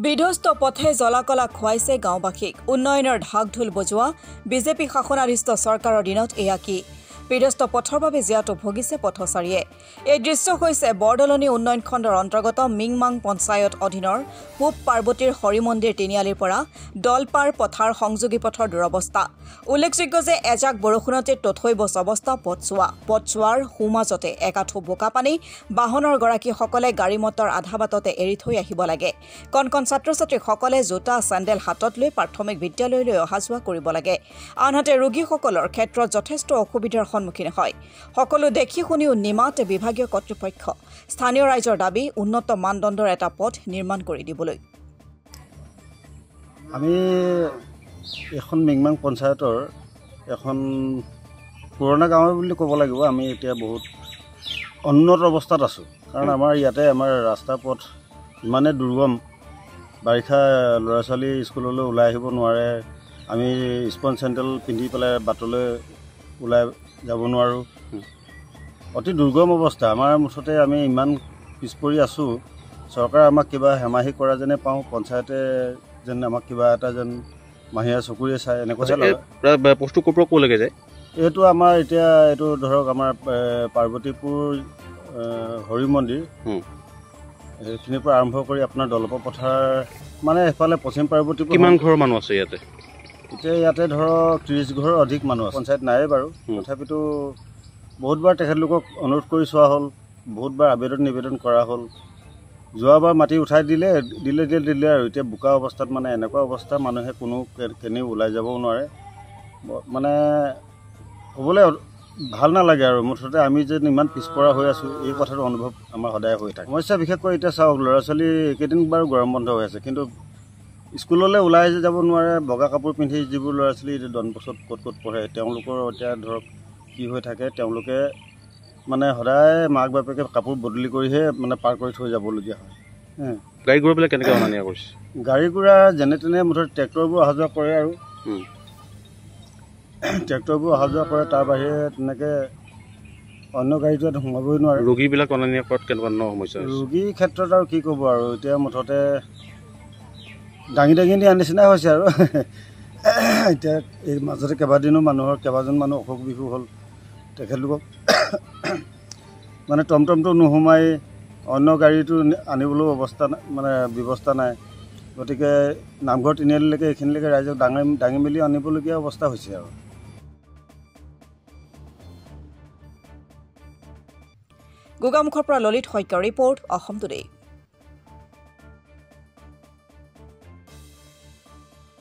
বিধ্বস্ত পথে জলাকলা খুৱাইছে গাঁওবাসীক উন্নয়নৰ ঢাক-ঢোল বজোৱা বিজেপি শাসনাধীষ্ঠ চৰকাৰৰ দিনত এয়া কি বিধ্বস্ত পথৰ বাবে জিয়াটো ভুগিছে পথচাৰীয়ে এই দৃশ্য হৈছে বৰদলনি উন্নয়ন খণ্ডৰ অন্তৰ্গত মিংমাং পঞ্চায়ত অধীনৰ পূব পাৰ্বতীৰ হৰি মন্দিৰ তিনিআলিৰ পৰা দলপাৰ পথাৰ সংযোগী পথৰ দুৰৱস্থা উল্লেখযোগ্য যে এজাক বৰষুণতে তথৈবচ অৱস্থা পথচোৱাৰ সুমাজতে একাঠু বোকা পানী বাহনৰ গৰাকীসকলে গাড়ী মটৰ আধা বাটতে এৰি থৈ আহিব লাগে কণ ছাত্ৰ-ছাত্ৰীসকলে জোতা চেণ্ডেল হাতত লৈ প্ৰাথমিক বিদ্যালয়লৈ অহা যোৱা কৰিব লাগে আনহাতে ৰোগীসকলৰ ক্ষেত্ৰত যথেষ্ট অসুবিধাৰ সন্মুখীন হয় সকলো দেখি শুনিও নিমাত বিভাগীয় কৰ্তৃপক্ষ স্থানীয় ৰাইজৰ দাবী উন্নত মানদণ্ডৰ এটা পথ নিৰ্মাণ কৰি দিবলৈ আমি এখন মিংমাং পঞ্চায়তৰ এখন পুৰণা গাঁও বুলি ক'ব লাগিব আমি এতিয়া বহুত উন্নত অৱস্থাত আছোঁ কাৰণ আমাৰ ইয়াতে আমাৰ ৰাস্তা পথ ইমানে দুৰ্গম বাৰিষা ল'ৰা ছোৱালী স্কুললৈ ওলাই আহিব নোৱাৰে আমি স্পন চেণ্ডেল পিন্ধি পেলাই বাটলৈ ওলাই যাব নোৱাৰোঁ অতি দুৰ্গম অৱস্থা আমাৰ মুঠতে আমি ইমান পিছ পৰি আছোঁ চৰকাৰে আমাক কিবা হেমাহি কৰা যেনে পাওঁ পঞ্চায়তে যেন আমাক কিবা এটা যেন মাহিয়া চকুৰে চাই এনেকুৱা বস্তু ক'ৰ ক'লৈকে যায় এইটো আমাৰ এতিয়া এইটো ধৰক আমাৰ পাৰ্বতীপুৰ হৰি মন্দিৰ সেইখিনিৰ পৰা আৰম্ভ কৰি আপোনাৰ দলপ পথাৰ মানে এফালে পশ্চিম পাৰ্বতীপুৰ কিমান ঘৰৰ মানুহ আছে ইয়াতে এতিয়া ইয়াতে ধৰক 30 ঘৰৰ অধিক মানুহ আছে পঞ্চায়ত নাইয়ে বাৰু তথাপিতো বহুতবাৰ তেখেতলোকক অনুৰোধ কৰি চোৱা হ'ল বহুতবাৰ নিবেদন কৰা হ'ল যোৱাবাৰ মাটি উঠাই দিলে আৰু এতিয়া বোকা অৱস্থাত মানে এনেকুৱা অৱস্থা মানুহে কোনো কেনেও ওলাই যাবও নোৱাৰে মানে ক'বলৈ ভাল নালাগে আৰু মুঠতে আমি যে ইমান পিছপৰা হৈ আছোঁ এই কথাটো অনুভৱ আমাৰ সদায় হৈ থাকে সমস্যা বিশেষকৈ এতিয়া চাওক ল'ৰা ছোৱালী এইকেইদিন বাৰু গৰম বন্ধ হৈ আছে কিন্তু স্কুললৈ ওলাই যাব নোৱাৰে বগা কাপোৰ পিন্ধি যিবোৰ ল'ৰা ছোৱালী এতিয়া ডনবস্কত ক'ত পঢ়ে তেওঁলোকৰ এতিয়া ধৰক কি হৈ থাকে তেওঁলোকে মানে সদায় মাক বাপেকে কাপোৰ বদলি কৰিহে মানে পাৰ কৰি থৈ যাবলগীয়া হয় গাড়ী ঘোঁৰাবিলাক কেনেকৈ অনা নিয়া কৰিছে গাড়ী ঘোঁৰা যেনে তেনে মুঠতে ট্ৰেক্টৰবোৰ অহা যোৱা কৰে আৰু ট্ৰেক্টৰবোৰ অহা যোৱা কৰে তাৰ বাহিৰে তেনেকৈ অন্য গাড়ীটো সোমাবই নোৱাৰে ৰোগীবিলাক অনা নিয়া কৰাত কেনেকুৱা সমস্যা ৰোগীৰ ক্ষেত্ৰত আৰু কি ক'ব আৰু এতিয়া মুঠতে দাঙি দিয়া নিচিনা হৈছে আৰু এতিয়া এই মাজতে কেইবাজন মানুহ অসুখ বিসুখ হ'ল তেখেতলোকক মানে টমটমটো নোসোমাই অন্য গাড়ীটো আনিবলৈও ব্যৱস্থা নাই গতিকে নামঘৰ তিনিআলিলৈকে এইখিনিলৈকে ৰাইজক দাঙি মেলি আনিবলগীয়া অৱস্থা হৈছে আৰু গোগামুখৰ পৰা ললিত শইকীয়াৰ ৰিপৰ্ট অসম টুডে।